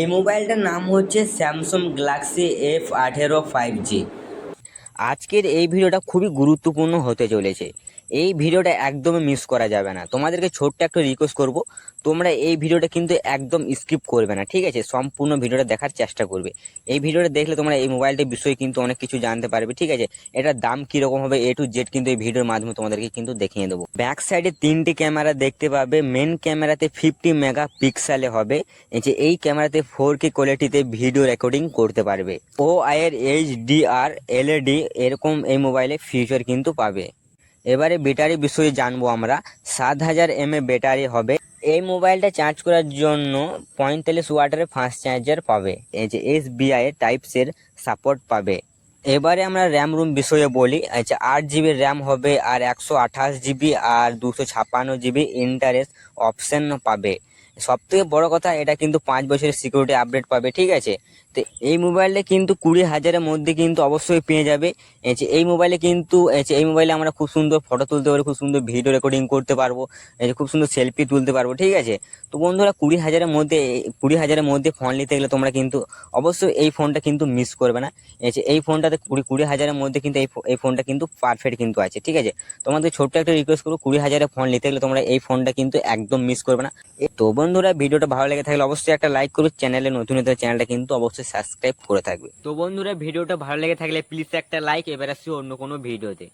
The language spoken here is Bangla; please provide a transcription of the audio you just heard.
এই মোবাইলটার নাম হচ্ছে স্যামসাং গ্যালাক্সি F18 5G। আজকের এই ভিডিওটা খুবই গুরুত্বপূর্ণ হতে চলেছে। এই ভিডিওটা একদমই মিস করা যাবে না। তোমাদেরকে ছোট্ট একটা রিকোয়েস্ট করব, তোমরা এই ভিডিওটা কিন্তু একদম স্কিপ করবে না, ঠিক আছে? সম্পূর্ণ ভিডিওটা দেখার চেষ্টা করবে। এই ভিডিওটা দেখলে তোমরা এই মোবাইলটার বিষয়ে কিন্তু অনেক কিছু জানতে পারবে, ঠিক আছে? এটার দাম কীরকম হবে A to Z কিন্তু এই ভিডিওর মাধ্যমে তোমাদেরকে কিন্তু দেখিয়ে দেবো। ব্যাক সাইডে 3টি ক্যামেরা দেখতে পাবে। মেন ক্যামেরাতে 50 মেগাপিক্সেলে হবে। এই ক্যামেরাতে 4K কোয়ালিটিতে ভিডিও রেকর্ডিং করতে পারবে। OI এর HDR LED এরকম এই মোবাইলে ফিচার কিন্তু পাবে। এবারে ব্যাটারি বিষয়ে জানবো আমরা। 7000 mAh ব্যাটারি হবে। এই মোবাইলটা চার্জ করার জন্য 45 ওয়াটের ফাস্ট চার্জার পাবে। SBI টাইপসের সাপোর্ট পাবে। এবারে আমরা র্যাম রুম বিষয়ে বলি। 8 GB র্যাম হবে, আর 128 GB আর 256 GB ইন্টারেস্ট অপশন পাবে। সব থেকে বড় কথা, এটা কিন্তু 5 বছরের সিকিউরিটি আপডেট পাবে, ঠিক আছে? তো এই মোবাইলটা কিন্তু 20,000-এর মধ্যে কিন্তু অবশ্যই পেয়ে যাবে। এই মোবাইলে কিন্তু এই মোবাইলে আমরা খুব সুন্দর ফটো তুলতে পারবো, খুব সুন্দর ভিডিও রেকর্ডিং করতে পারবো, খুব সুন্দর সেলফি তুলতে পারবো, ঠিক আছে? তো বন্ধুরা, 20,000-এর মধ্যে ফোন নিতে গেলে তোমরা কিন্তু অবশ্যই এই ফোনটা কিন্তু মিস করবে না। এই ফোনটাতে 20,000-এর মধ্যে কিন্তু এই ফোনটা কিন্তু পারফেক্ট কিন্তু আছে, ঠিক আছে? তোমাদের ছোট্ট একটা রিকোয়েস্ট করবো, 20,000-এর ফোন নিতে গেলে তোমরা এই ফোনটা কিন্তু একদম মিস করবে না। তো বন্ধুরা, ভিডিওটা ভালো লেগে থাকলে অবশ্যই একটা লাইক করো। চ্যানেলে নতুন হতে চ্যানেলটা কিন্তু অবশ্যই সাবস্ক্রাইব করে থাকবে। তো বন্ধুরা, ভিডিওটা ভালো লেগে থাকলে প্লিজ একটা লাইক। এবার আসছি অন্য কোনো ভিডিওতে।